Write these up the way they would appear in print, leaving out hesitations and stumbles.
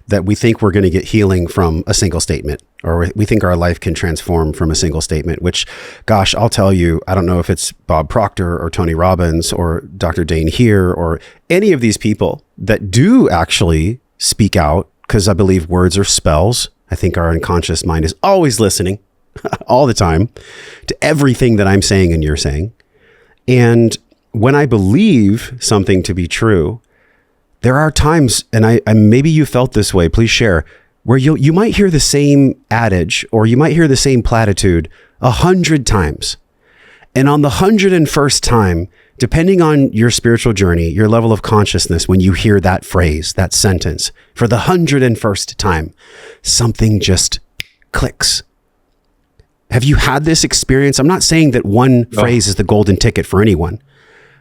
that we think we're going to get healing from a single statement, or we think our life can transform from a single statement, which, gosh, I'll tell you, I don't know if it's Bob Proctor or Tony Robbins or Dr. Dane Heer or any of these people that do actually speak out, because I believe words are spells. I think our unconscious mind is always listening all the time to everything that I'm saying and you're saying. And when I believe something to be true, there are times, and I maybe you felt this way, please share, where you might hear the same adage or you might hear the same platitude 100 times. And on the 101st time, depending on your spiritual journey, your level of consciousness, when you hear that phrase, that sentence, for the 101st time, something just clicks. Have you had this experience? I'm not saying that one phrase is the golden ticket for anyone,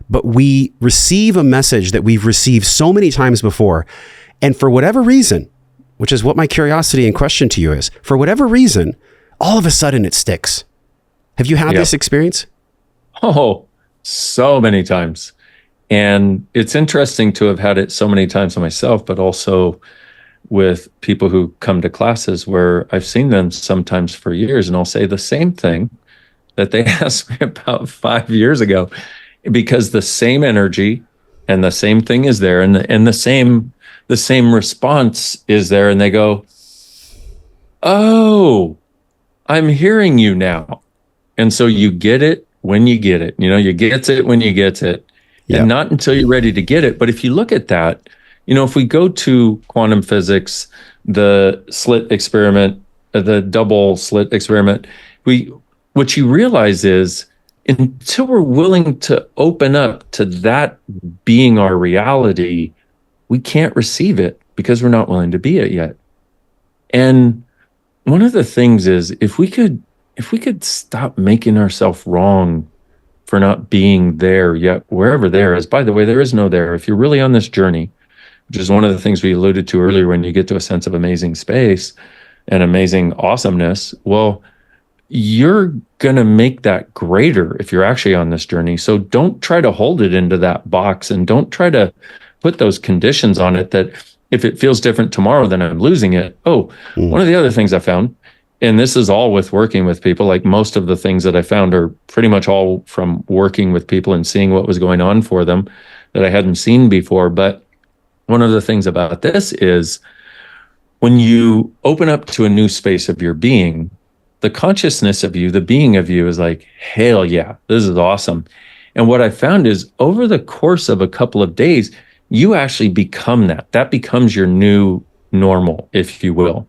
but we receive a message that we've received so many times before. And for whatever reason, which is what my curiosity and question to you is, for whatever reason, all of a sudden it sticks. Have you had this experience? Oh, so many times. And it's interesting to have had it so many times myself, but also with people who come to classes where I've seen them sometimes for years, and I'll say the same thing that they asked me about 5 years ago, because the same energy and the same thing is there, and the same response is there, and they go, "Oh, I'm hearing you now." And so you get it when you get it. You get it when you get it, and not until you're ready to get it. But if you look at that, if we go to quantum physics, the slit experiment, the double slit experiment, what you realize is, until we're willing to open up to that being our reality, we can't receive it because we're not willing to be it yet. And one of the things is, if we could stop making ourselves wrong for not being there yet, wherever there is. By the way, there is no there. If you're really on this journey, which is one of the things we alluded to earlier, when you get to a sense of amazing space and amazing awesomeness, well, you're going to make that greater if you're actually on this journey. So don't try to hold it into that box, and don't try to put those conditions on it that if it feels different tomorrow, then I'm losing it. One of the other things I found, and this is all with working with people, like most of the things that I found are pretty much all from working with people and seeing what was going on for them that I hadn't seen before. But one of the things about this is, when you open up to a new space of your being, the consciousness of you, the being of you, is like, hell yeah, this is awesome. And what I found is, over the course of a couple of days, you actually become that. That becomes your new normal, if you will.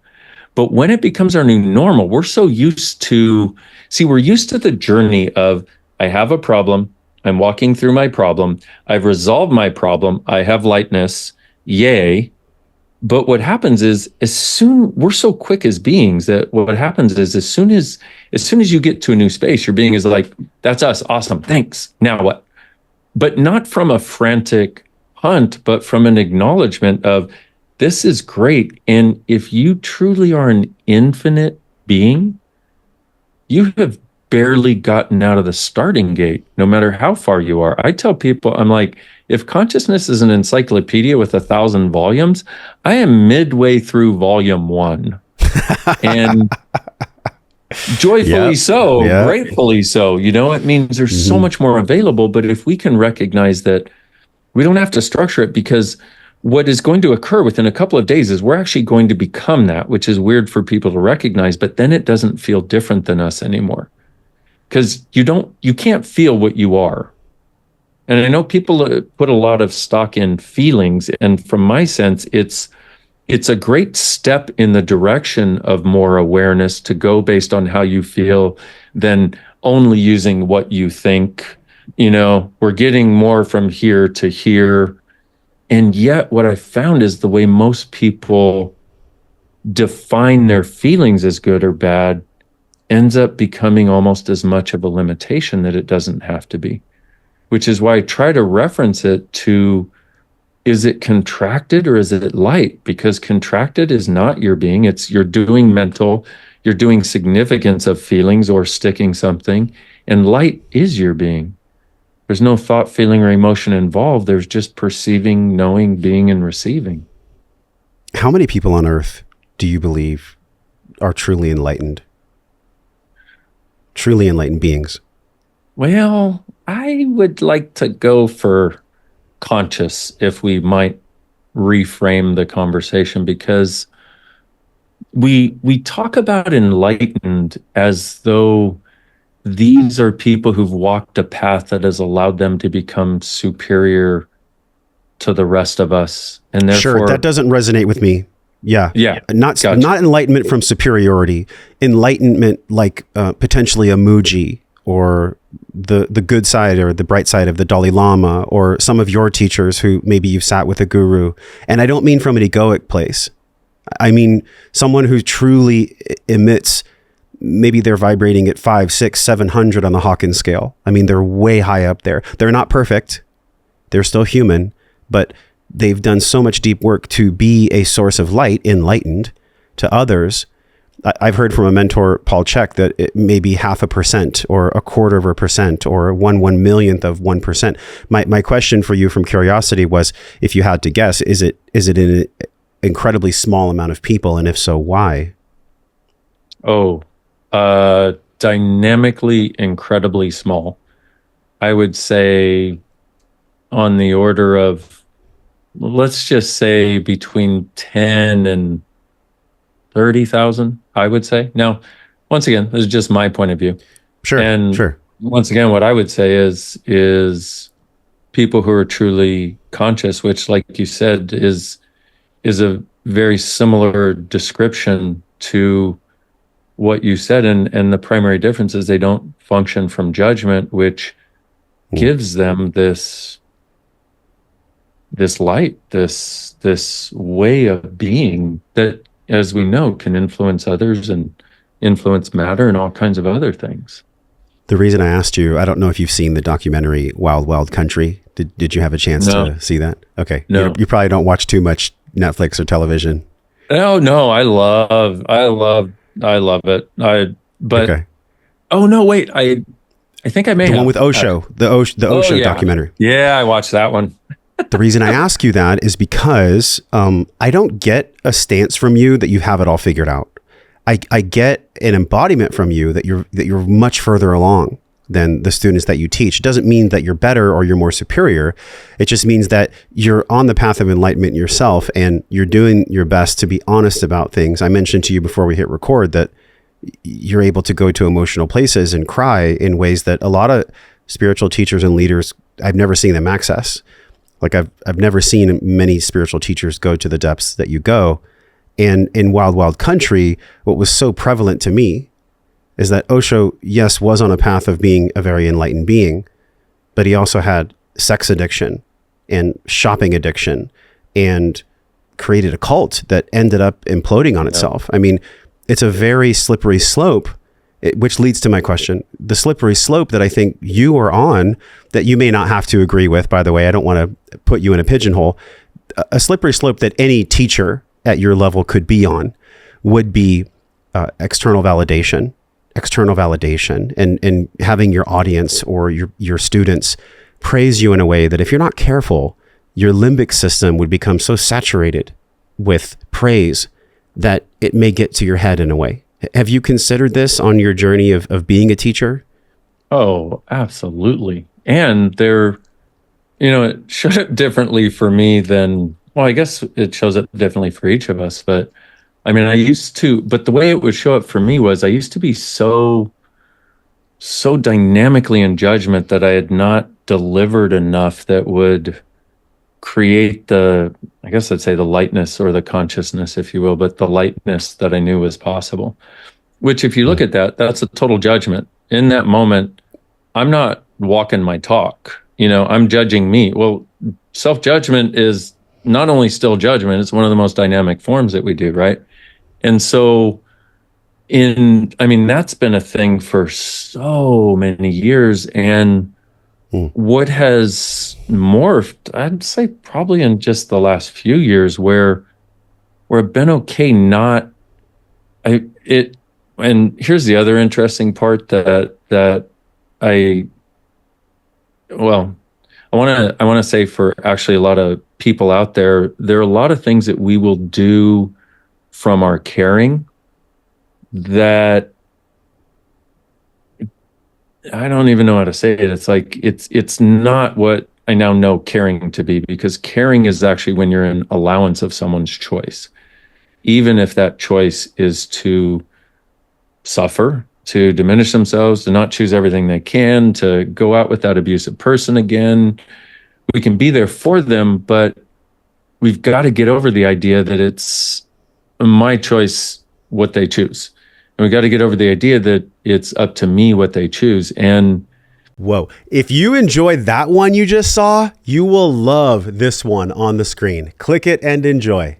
But when it becomes our new normal, we're so used to, we're used to the journey of, I have a problem, I'm walking through my problem, I've resolved my problem, I have lightness, yay. But what happens is, we're so quick as beings that what happens is, as soon as you get to a new space, your being is like, that's us, awesome, thanks, now what? But not from a frantic hunt, but from an acknowledgement of, this is great. And if you truly are an infinite being, you have barely gotten out of the starting gate, no matter how far you are. I tell people, I'm like, if consciousness is an encyclopedia with 1,000 volumes, I am midway through volume 1. And joyfully gratefully so. It means there's so much more available. But if we can recognize that we don't have to structure it, because what is going to occur within a couple of days is we're actually going to become that, which is weird for people to recognize, but then it doesn't feel different than us anymore. Because you can't feel what you are. And I know people put a lot of stock in feelings, and from my sense, it's a great step in the direction of more awareness to go based on how you feel than only using what you think. We're getting more from here to here. And yet what I found is, the way most people define their feelings as good or bad ends up becoming almost as much of a limitation that it doesn't have to be. Which is why I try to reference it to, is it contracted or is it light? Because contracted is not your being. You're doing mental, you're doing significance of feelings or sticking something, and light is your being. There's no thought, feeling, or emotion involved. There's just perceiving, knowing, being, and receiving. How many people on earth do you believe are truly enlightened? Truly enlightened beings? Well, I would like to go for conscious, if we might reframe the conversation, because we talk about enlightened as though these are people who've walked a path that has allowed them to become superior to the rest of us, and Sure, therefore, that doesn't resonate with me. Yeah. yeah, Not gotcha. not enlightenment from superiority. Enlightenment like potentially a Muji, or the good side or the bright side of the Dalai Lama, or some of your teachers who maybe you've sat with a guru. And I don't mean from an egoic place. I mean someone who truly emits, maybe they're vibrating at 5, 6, 700 on the Hawkins scale. I mean, they're way high up there. They're not perfect. They're still human, but they've done so much deep work to be a source of light, enlightened to others. I've heard from a mentor, Paul Chek, that it may be 0.5% or 0.25% or 1/1,000,000th of 1%. My question for you from curiosity was, if you had to guess, is it an incredibly small amount of people? And if so, why? Oh, dynamically incredibly small. I would say on the order of, let's just say between 10 and 30,000, I would say. Now, once again, this is just my point of view. Sure, And sure. once again, what I would say is people who are truly conscious, which, like you said, is a very similar description to what you said. And the primary difference is they don't function from judgment, which gives them this light, this way of being that, as we know, can influence others and influence matter and all kinds of other things. The reason I asked you, I don't know if you've seen the documentary Wild Wild Country. Did you have a chance to see that? Okay. No. You probably don't watch too much Netflix or television. No, I love it. Okay. Oh no, wait, I think I may The have. one with Osho, the Osho yeah. documentary. Yeah, I watched that one. The reason I ask you that is because I don't get a stance from you that you have it all figured out. I get an embodiment from you that you're much further along than the students that you teach. It doesn't mean that you're better or you're more superior. It just means that you're on the path of enlightenment yourself, and you're doing your best to be honest about things. I mentioned to you before we hit record that you're able to go to emotional places and cry in ways that a lot of spiritual teachers and leaders, I've never seen them access. Like I've never seen many spiritual teachers go to the depths that you go. And in Wild Wild Country, what was so prevalent to me is that Osho, yes, was on a path of being a very enlightened being, but he also had sex addiction and shopping addiction, and created a cult that ended up imploding on itself. I mean, it's a very slippery slope, which leads to my question. The slippery slope that I think you are on, that you may not have to agree with, by the way, I don't want to put you in a pigeonhole. A slippery slope that any teacher at your level could be on would be external validation, and having your audience or your students praise you in a way that, if you're not careful, your limbic system would become so saturated with praise that it may get to your head in a way. Have you considered this on your journey of being a teacher? Oh, absolutely. And it showed up differently for me than, well, I guess it shows up differently for each of us. But I mean, but the way it would show up for me was I used to be so dynamically in judgment that I had not delivered enough that would create I guess I'd say the lightness or the consciousness, if you will, but the lightness that I knew was possible. Which, if you look at that, that's a total judgment. In that moment, I'm not walking my talk. I'm judging me. Well, self-judgment is not only still judgment, it's one of the most dynamic forms that we do, right? And so that's been a thing for so many years. And what has morphed, I'd say probably in just the last few years, where I've been okay and here's the other interesting part that I want to say for actually a lot of people out there, there are a lot of things that we will do from our caring that I don't even know how to say it. It's like it's not what I now know caring to be, because caring is actually when you're in allowance of someone's choice, even if that choice is to suffer, to diminish themselves, to not choose everything they can, to go out with that abusive person again. We can be there for them, but we've got to get over the idea that it's my choice what they choose. And we got to get over the idea that it's up to me what they choose. And whoa, if you enjoyed that one you just saw, you will love this one on the screen. Click it and enjoy.